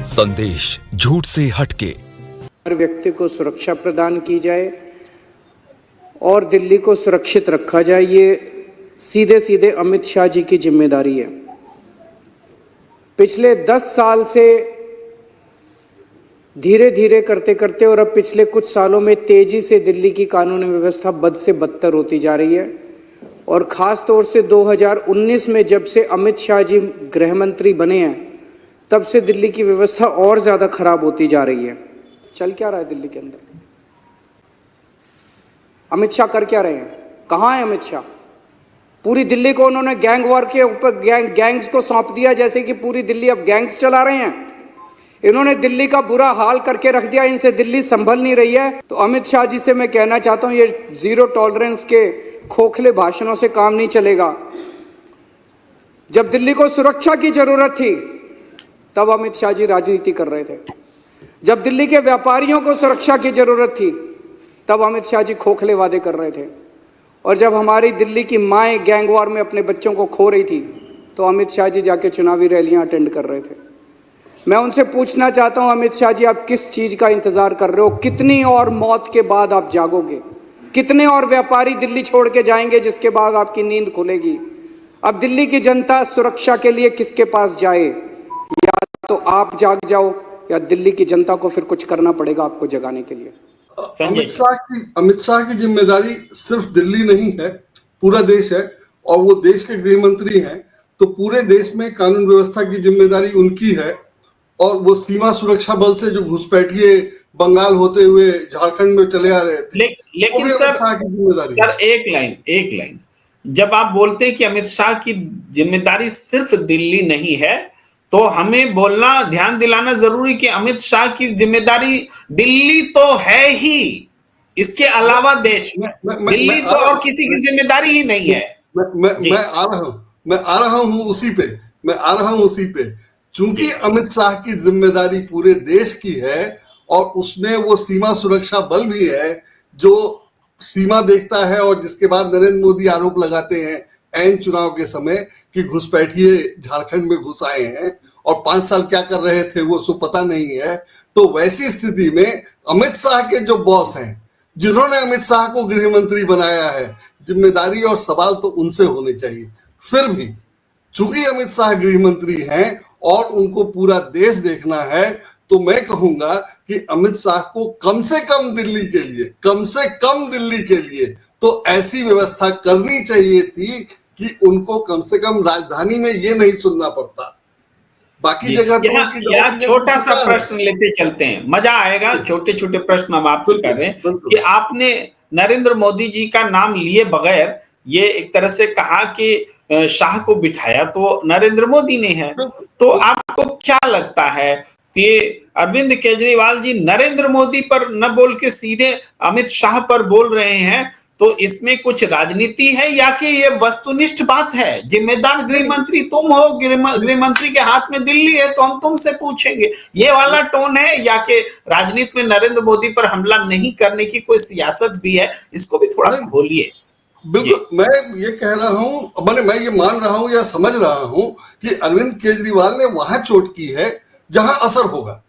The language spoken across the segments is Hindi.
संदेश झूठ से हटके। हर व्यक्ति को सुरक्षा प्रदान की जाए और दिल्ली को सुरक्षित रखा जाए, ये सीधे सीधे अमित शाह जी की जिम्मेदारी है। पिछले 10 साल से धीरे धीरे करते करते और अब पिछले कुछ सालों में तेजी से दिल्ली की कानून व्यवस्था बद से बदतर होती जा रही है और ख़ास तौर से 2019 में जब से अमित शाह जी गृह मंत्री बने हैं तब से दिल्ली की व्यवस्था और ज़्यादा खराब होती जा रही है। चल क्या रहा है दिल्ली के अंदर? अमित शाह कर क्या रहे हैं? कहाँ है अमित शाह? पूरी दिल्ली को उन्होंने गैंग वॉर के ऊपर गैंग्स को सौंप दिया, जैसे कि पूरी दिल्ली अब गैंग्स चला रहे हैं। इन्होंने दिल्ली का बुरा हाल करके रख दिया, इनसे दिल्ली संभल नहीं रही है। तो अमित शाह जी से मैं कहना चाहता हूं, ये जीरो टॉलरेंस के खोखले भाषणों से काम नहीं चलेगा। जब दिल्ली को सुरक्षा की जरूरत थी तब अमित शाह जी राजनीति कर रहे थे। जब दिल्ली के व्यापारियों को सुरक्षा की जरूरत थी तब अमित शाह जी खोखले वादे कर रहे थे। और जब हमारी दिल्ली की माएँ गैंग वॉर में अपने बच्चों को खो रही थी तो अमित शाह जी जाके चुनावी रैलियां अटेंड कर रहे थे। मैं उनसे पूछना चाहता हूं, अमित शाह जी आप किस चीज़ का इंतज़ार कर रहे हो? कितनी और मौत के बाद आप जागोगे? कितने और व्यापारी दिल्ली छोड़ के जाएंगे जिसके बाद आपकी नींद खुलेगी? अब दिल्ली की जनता सुरक्षा के लिए किसके पास जाए? या तो आप जाग जाओ या दिल्ली की जनता को फिर कुछ करना पड़ेगा आपको जगाने के लिए। अमित शाह की जिम्मेदारी सिर्फ दिल्ली नहीं है, पूरा देश है और वो देश के गृह मंत्री हैं, तो पूरे देश में कानून व्यवस्था की जिम्मेदारी उनकी है। और वो सीमा सुरक्षा बल से जो घुसपैठिए बंगाल होते हुए झारखंड में चले आ रहे थे, लेकिन सर एक लाइन जब आप बोलते हैं कि अमित शाह की जिम्मेदारी सिर्फ दिल्ली नहीं है, तो हमें बोलना, ध्यान दिलाना जरूरी कि अमित शाह की जिम्मेदारी दिल्ली तो है ही, इसके अलावा देश में दिल्ली तो और किसी की जिम्मेदारी ही नहीं है। मैं आ रहा हूं उसी पे। चूंकि अमित शाह की जिम्मेदारी पूरे देश की है और उसमें वो सीमा सुरक्षा बल भी है जो सीमा देखता है, और जिसके बाद नरेंद्र मोदी आरोप लगाते हैं ऐन चुनाव के समय कि घुसपैठिए झारखंड में घुस आए हैं और 5 साल क्या कर रहे थे वो सो पता नहीं है। तो वैसी स्थिति में अमित शाह के जो बॉस हैं, जिन्होंने अमित शाह को गृह मंत्री बनाया है, जिम्मेदारी और सवाल तो उनसे होने चाहिए। फिर भी चूंकि अमित शाह गृह मंत्री हैं और उनको पूरा देश देखना है, तो मैं कहूंगा कि अमित शाह को कम से कम दिल्ली के लिए तो ऐसी व्यवस्था करनी चाहिए थी कि उनको कम से कम राजधानी में ये नहीं सुनना पड़ता। बाकी जगह तो छोटा सा प्रश्न लेते चलते हैं, मजा आएगा। छोटे छोटे प्रश्न हम आपसे कर रहे हैं कि आपने नरेंद्र मोदी जी का नाम लिए बगैर ये एक तरह से कहा कि शाह को बिठाया तो नरेंद्र मोदी ने है, तो आपको क्या लगता है कि अरविंद केजरीवाल जी नरेंद्र मोदी पर न बोल के सीधे अमित शाह पर बोल रहे हैं, तो इसमें कुछ राजनीति है या कि ये वस्तुनिष्ठ बात है? जिम्मेदार गृह मंत्री तुम हो, गृह मंत्री के हाथ में दिल्ली है, तो हम तुमसे पूछेंगे, ये वाला टोन है या कि राजनीति में नरेंद्र मोदी पर हमला नहीं करने की कोई सियासत भी है? इसको भी थोड़ा खोलिए। बिल्कुल, मैं ये कह रहा हूं, मैं ये मान रहा हूं या समझ रहा हूं कि अरविंद केजरीवाल ने वहां चोट की है जहां असर होगा।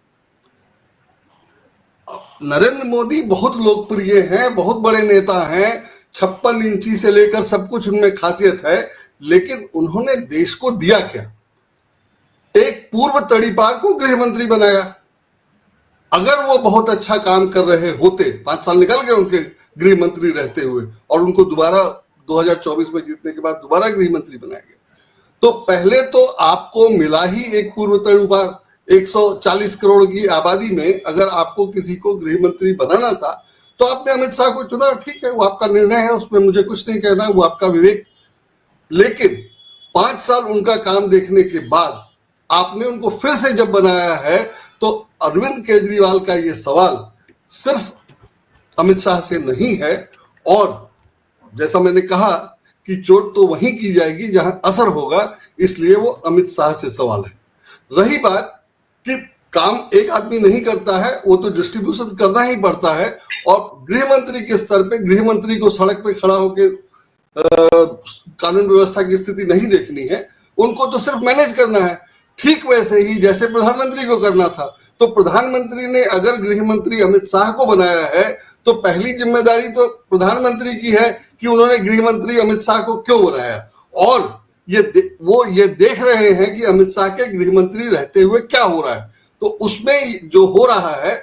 नरेंद्र मोदी बहुत लोकप्रिय हैं, बहुत बड़े नेता हैं, 56 इंची से लेकर सब कुछ उनमें खासियत है, लेकिन उन्होंने देश को दिया क्या? एक पूर्व तड़ीपार को गृह मंत्री बनाया। अगर वो बहुत अच्छा काम कर रहे होते, 5 साल निकल गए उनके गृह मंत्री रहते हुए और उनको दोबारा 2024 में जीतने के बाद दोबारा गृह मंत्री बनाया गया, तो पहले तो आपको मिला ही एक पूर्व तड़ीपार। 140 करोड़ की आबादी में अगर आपको किसी को गृह मंत्री बनाना था तो आपने अमित शाह को चुना, ठीक है, वो आपका निर्णय है, उसमें मुझे कुछ नहीं कहना, वो आपका विवेक। लेकिन 5 साल उनका काम देखने के बाद आपने उनको फिर से जब बनाया है, तो अरविंद केजरीवाल का ये सवाल सिर्फ अमित शाह से नहीं है। और जैसा मैंने कहा कि चोट तो वहीं की जाएगी जहां असर होगा, इसलिए वो अमित शाह से सवाल है। रही बात कि काम एक आदमी नहीं करता है, वो तो डिस्ट्रीब्यूशन करना ही पड़ता है, और गृह मंत्री के स्तर पे गृह मंत्री को सड़क पे खड़ा होकर कानून व्यवस्था की स्थिति नहीं देखनी है, उनको तो सिर्फ मैनेज करना है। ठीक वैसे ही जैसे प्रधानमंत्री को करना था, तो प्रधानमंत्री ने अगर गृह मंत्री अमित शाह को बनाया है तो पहली जिम्मेदारी तो प्रधानमंत्री की है कि उन्होंने गृह मंत्री अमित शाह को क्यों बनाया, और वो ये देख रहे हैं कि अमित शाह के गृह मंत्री रहते हुए क्या हो रहा है। तो उसमें जो हो रहा है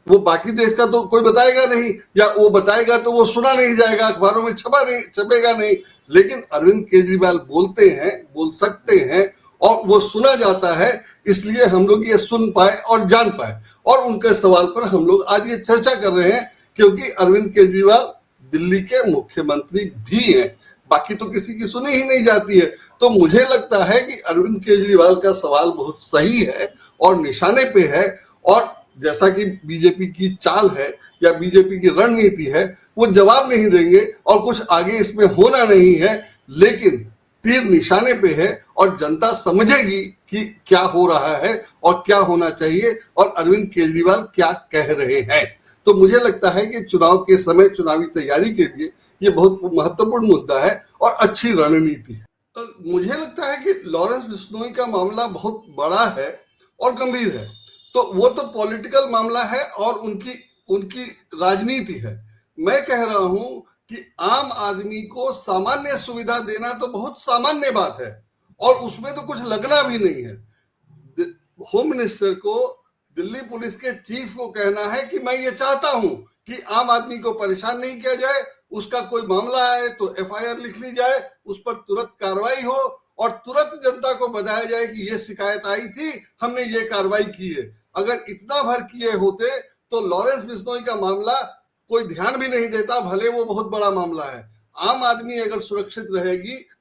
वो बाकी देश का तो कोई बताएगा नहीं, या वो बताएगा तो वो सुना नहीं जाएगा, अखबारों में छपेगा नहीं। लेकिन अरविंद केजरीवाल बोलते हैं, बोल सकते हैं, और वो सुना जाता है, इसलिए हम लोग ये सुन पाए और जान पाए, और उनके सवाल पर हम लोग आज ये चर्चा कर रहे हैं, क्योंकि अरविंद केजरीवाल दिल्ली के मुख्यमंत्री भी हैं, बाकी तो किसी की सुनी ही नहीं जाती है। तो मुझे लगता है कि अरविंद केजरीवाल का सवाल बहुत सही है और निशाने पे है, और जैसा कि बीजेपी की चाल है या बीजेपी की रणनीति है, वो जवाब नहीं देंगे और कुछ आगे इसमें होना नहीं है, लेकिन तीर निशाने पे है और जनता समझेगी कि क्या हो रहा है और क्या होना चाहिए और अरविंद केजरीवाल क्या कह रहे हैं। तो मुझे लगता है कि चुनाव के समय चुनावी तैयारी के लिए ये बहुत महत्वपूर्ण मुद्दा है और अच्छी रणनीति है। तो मुझे लगता है कि लॉरेंस बिश्नोई का मामला बहुत बड़ा है और गंभीर है। तो वो तो पॉलिटिकल मामला है और उनकी राजनीति है। मैं कह रहा हूं कि आम आदमी को सामान्य सुविधा देना तो बहुत सामान्य बात है, और उसमें तो कुछ लगना भी नहीं है। होम मिनिस्टर को, दिल्ली पुलिस के चीफ को कहना है कि मैं ये चाहता हूं कि आम आदमी को परेशान नहीं किया जाए, उसका कोई मामला आए तो एफआईआर लिख ली जाए, उस पर तुरंत कार्रवाई हो और तुरंत जनता को बताया जाए कि ये शिकायत आई थी, हमने ये कार्रवाई की है। अगर इतना भर किए होते तो लॉरेंस बिश्नोई का मामला कोई ध्यान भी नहीं देता, भले वो बहुत बड़ा मामला है। आम आदमी अगर सुरक्षित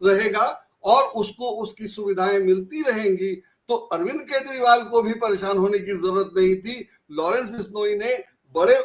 रहेगा और उसको उसकी सुविधाएं मिलती रहेंगी तो अरविंद केजरीवाल को भी परेशान होने की जरूरत नहीं थी। लॉरेंस बिश्नोई ने बड़े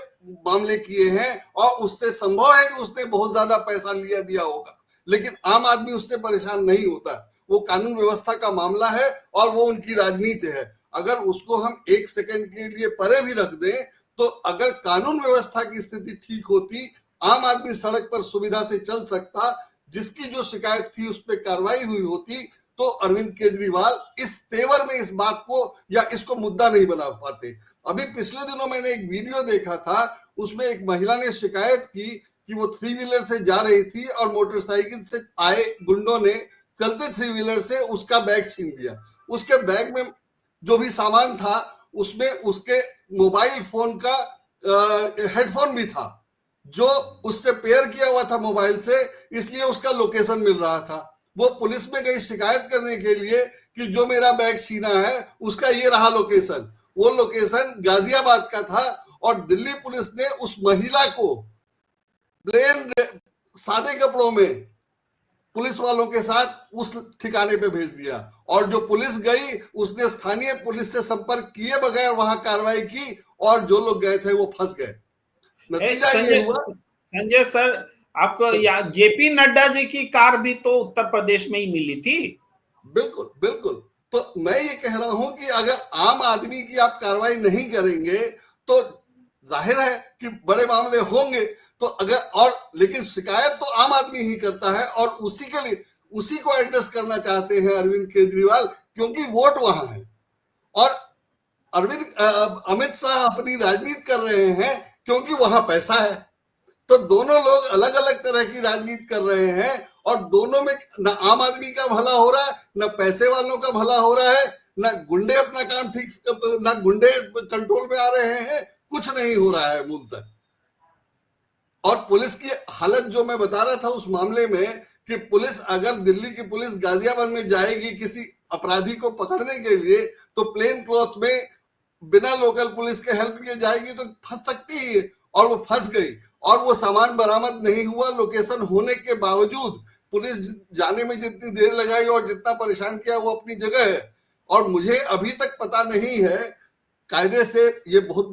मामले किए हैं और उससे संभव है कि उसने बहुत ज्यादा पैसा दिया होगा, लेकिन आम आदमी उससे परेशान नहीं होता। वो कानून व्यवस्था का मामला है और वो उनकी राजनीति है। अगर उसको हम एक सेकंड के लिए परे भी रख दें, तो अगर कानून व्यवस्था की स्थिति ठीक होती, आम आदमी सड़क पर सुविधा से चल सकता, जिसकी जो शिकायत थी उस पर कार्रवाई हुई होती, तो अरविंद केजरीवाल इस तेवर में इस बात को या इसको मुद्दा नहीं बना पाते। अभी पिछले दिनों मैंने एक वीडियो देखा था, उसमें एक महिला ने शिकायत की कि वो 3 व्हीलर से जा रही थी और मोटरसाइकिल से आए गुंडों ने चलते 3 व्हीलर से उसका बैग छीन लिया। उसके बैग में जो भी सामान था उसमें उसके मोबाइल फोन का हेडफोन भी था, जो उससे पेयर किया हुआ था मोबाइल से, इसलिए उसका लोकेशन मिल रहा था। वो पुलिस में गई शिकायत करने के लिए कि जो मेरा बैग छीना है उसका ये रहा लोकेशन। वो लोकेशन गाजियाबाद का था और दिल्ली पुलिस ने उस महिला को प्लेन सादे कपड़ों में पुलिस वालों के साथ उस ठिकाने पे भेज दिया, और जो पुलिस गई उसने स्थानीय पुलिस से संपर्क किए बगैर वहां कार्रवाई की, और जो लोग गए थे वो फंस गए। नतीजा ये हुआ। संजय सर, आपको या जेपी नड्डा जी की कार भी तो उत्तर प्रदेश में ही मिली थी। बिल्कुल बिल्कुल। तो मैं ये कह रहा हूं कि अगर आम आदमी की आप कार्रवाई नहीं करेंगे तो जाहिर है कि बड़े मामले होंगे। तो अगर और लेकिन शिकायत तो आम आदमी ही करता है, और उसी के लिए उसी को एड्रेस करना चाहते हैं अरविंद केजरीवाल, क्योंकि वोट वहां है और अमित शाह अपनी राजनीति कर रहे हैं क्योंकि वहां पैसा है। तो दोनों लोग अलग अलग तरह की राजनीति कर रहे हैं और दोनों में न आम आदमी का भला हो रहा है, न पैसे वालों का भला हो रहा है, न गुंडे अपना काम ठीक, न गुंडे कंट्रोल में आ रहे हैं, कुछ नहीं हो रहा है मूलतः। और पुलिस की हालत जो मैं बता रहा था उस मामले में कि पुलिस, अगर दिल्ली की पुलिस गाजियाबाद में जाएगी किसी अपराधी को पकड़ने के लिए, तो प्लेन क्लॉथ में बिना लोकल पुलिस के हेल्प के जाएगी तो फंस सकती है, और वो फंस गई और वो सामान बरामद नहीं हुआ। लोकेशन होने के बावजूद पुलिस जाने में जितनी देर लगाई और जितना परेशान किया वो अपनी जगह है। और मुझे अभी तक पता नहीं है, कायदे से ये बहुत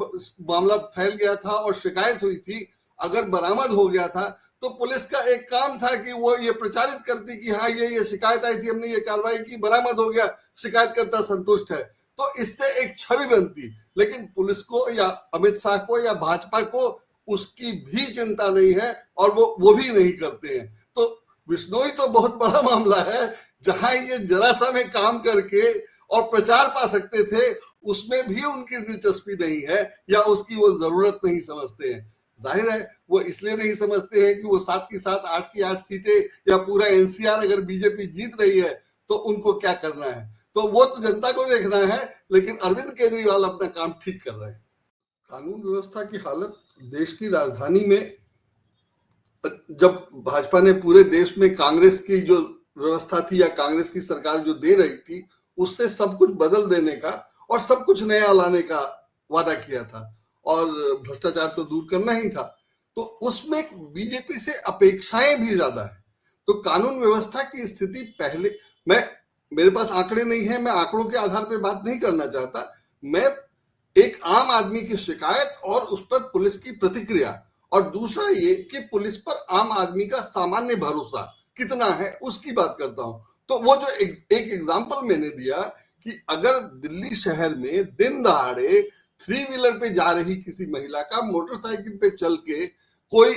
मामला फैल गया था और शिकायत हुई थी, अगर बरामद हो गया था तो पुलिस का एक काम था कि वो ये प्रचारित करती कि हाँ ये शिकायत आई थी, हमने ये कार्रवाई की, बरामद हो गया, शिकायतकर्ता संतुष्ट है, तो इससे एक छवि बनती। लेकिन पुलिस को या अमित शाह को या भाजपा को उसकी भी चिंता नहीं है और वो भी नहीं करते हैं। तो बिश्नोई तो बहुत बड़ा मामला है, जहां ये जरा सा में काम करके और प्रचार पा सकते थे, उसमें भी उनकी दिलचस्पी नहीं है या उसकी वो जरूरत नहीं समझते हैं। जाहिर है वो इसलिए नहीं समझते हैं कि वो 7 की 7, 8 की 8 सीटें या पूरा एनसीआर अगर बीजेपी जीत रही है तो उनको क्या करना है, तो वो तो जनता को देखना है। लेकिन अरविंद केजरीवाल अपना काम ठीक कर रहे हैं। कानून व्यवस्था की हालत देश की राजधानी में, जब भाजपा ने पूरे देश में कांग्रेस की जो व्यवस्था थी या कांग्रेस की सरकार जो दे रही थी, उससे सब कुछ बदल देने का और सब कुछ नया लाने का वादा किया था और भ्रष्टाचार तो दूर करना ही था, तो उसमें बीजेपी से अपेक्षाएं भी ज्यादा है। तो कानून व्यवस्था की स्थिति पहले, मेरे पास आंकड़े नहीं है, मैं आंकड़ों के आधार पर बात नहीं करना चाहता, मैं एक आम आदमी की शिकायत और उस पर पुलिस की प्रतिक्रिया, और दूसरा ये कि पुलिस पर आम आदमी का सामान्य भरोसा कितना है उसकी बात करता हूं। तो वो जो एक एग्जांपल मैंने दिया कि अगर दिल्ली शहर में दिन दहाड़े 3 व्हीलर पे जा रही किसी महिला का मोटरसाइकिल पे चल के कोई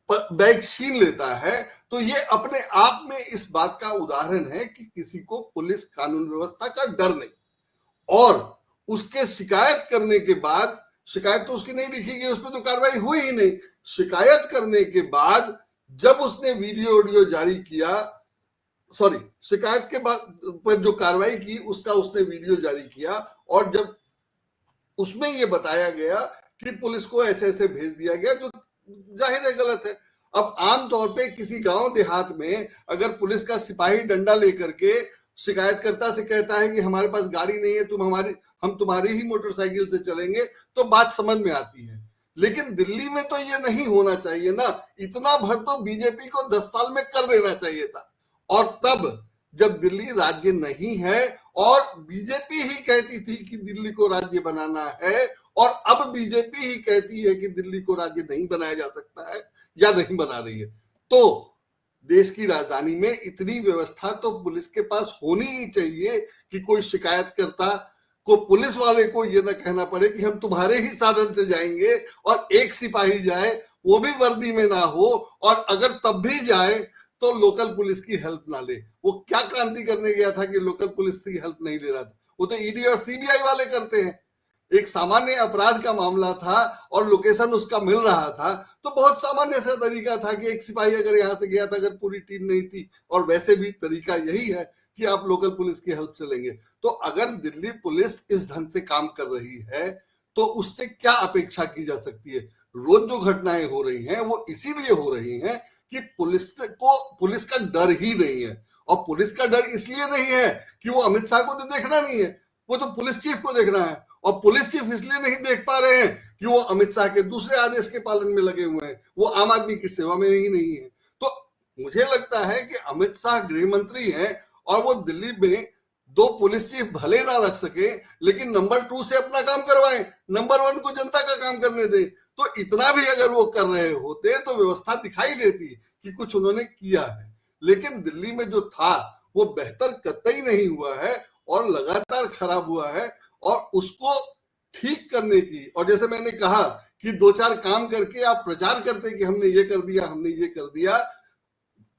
बैग छीन लेता है, तो ये अपने आप में इस बात का उदाहरण है कि किसी को पुलिस कानून व्यवस्था का डर नहीं। और उसके शिकायत करने के बाद, शिकायत तो उसकी नहीं लिखी गई, उस पर तो कार्रवाई हुई ही नहीं। शिकायत करने के बाद जब उसने वीडियो जारी किया, सॉरी, शिकायत के बाद पर जो कार्रवाई की उसका उसने वीडियो जारी किया, और जब उसमें यह बताया गया कि पुलिस को ऐसे ऐसे भेज दिया गया, जो जाहिर है गलत है। अब आमतौर पे किसी गांव देहात में अगर पुलिस का सिपाही डंडा लेकर के शिकायतकर्ता से कहता है कि हमारे पास गाड़ी नहीं है, हम तुम्हारी ही मोटरसाइकिल से चलेंगे, तो बात समझ में आती है। लेकिन दिल्ली में तो ये नहीं होना चाहिए ना, इतना भर तो बीजेपी को 10 साल में कर देना चाहिए था। और तब जब दिल्ली राज्य नहीं है और बीजेपी ही कहती थी कि दिल्ली को राज्य बनाना है, और अब बीजेपी ही कहती है कि दिल्ली को राज्य नहीं बनाया जा सकता है या नहीं बना रही है, तो देश की राजधानी में इतनी व्यवस्था तो पुलिस के पास होनी ही चाहिए कि कोई शिकायतकर्ता को, पुलिस वाले को ये ना कहना पड़े कि हम तुम्हारे ही साधन से जाएंगे और एक सिपाही जाए, वो भी वर्दी में ना हो, और अगर तब भी जाए तो लोकल पुलिस की हेल्प ना ले। वो क्या क्रांति करने गया था कि लोकल पुलिस की हेल्प नहीं ले रहा था? वो तो ईडी और सीबीआई वाले करते हैं। एक सामान्य अपराध का मामला था और लोकेशन उसका मिल रहा था, तो बहुत सामान्य सा तरीका था कि एक सिपाही अगर यहाँ से गया था, अगर पूरी टीम नहीं थी, और वैसे भी तरीका यही है कि आप लोकल पुलिस की हेल्प से लेंगे। तो अगर दिल्ली पुलिस इस ढंग से काम कर रही है तो उससे क्या अपेक्षा की जा सकती है? रोज जो घटनाएं हो रही हैं वो इसीलिए हो रही हैं कि पुलिस का डर ही नहीं है। और पुलिस का डर इसलिए नहीं है कि वो अमित शाह को तो देखना नहीं है, वो तो पुलिस चीफ को देखना है। और पुलिस चीफ इसलिए नहीं देख पा रहे हैं कि वो अमित शाह के दूसरे आदेश के पालन में लगे हुए हैं, वो आम आदमी की सेवा में ही नहीं है। तो मुझे लगता है कि अमित शाह गृह मंत्री हैं और वो दिल्ली में 2 पुलिस चीफ भले ना रख सके, लेकिन नंबर 2 से अपना काम करवाएं, नंबर 1 को जनता का काम करने दें। तो इतना भी अगर वो कर रहे होते तो व्यवस्था दिखाई देती कि कुछ उन्होंने किया है। लेकिन दिल्ली में जो था वो बेहतर कतई नहीं हुआ है और लगातार खराब हुआ है, और उसको ठीक करने की, और जैसे मैंने कहा कि 2-4 काम करके आप प्रचार करते कि हमने ये कर दिया, हमने ये कर दिया।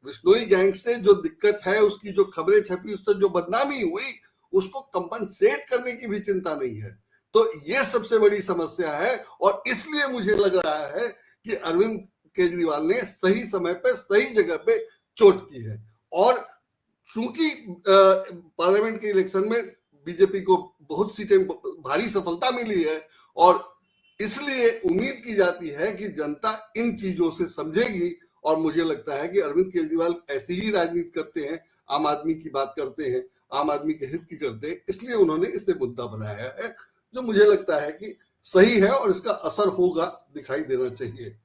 बिश्नोई गैंग से जो दिक्कत है, उसकी जो खबरें छपी, उससे जो बदनामी हुई, उसको कंपनसेट करने की भी चिंता नहीं है। तो ये सबसे बड़ी समस्या है, और इसलिए मुझे लग रहा है कि अरविंद केजरीवाल ने सही समय पे सही जगह पे चोट की है। और चूंकि पार्लियामेंट के इलेक्शन में बीजेपी को बहुत सीटें, भारी सफलता मिली है, और इसलिए उम्मीद की जाती है कि जनता इन चीजों से समझेगी। और मुझे लगता है कि अरविंद केजरीवाल ऐसी ही राजनीति करते हैं, आम आदमी की बात करते हैं, आम आदमी के हित की करते हैं, इसलिए उन्होंने इसे मुद्दा बनाया है, जो मुझे लगता है कि सही है और इसका असर होगा, दिखाई देना चाहिए।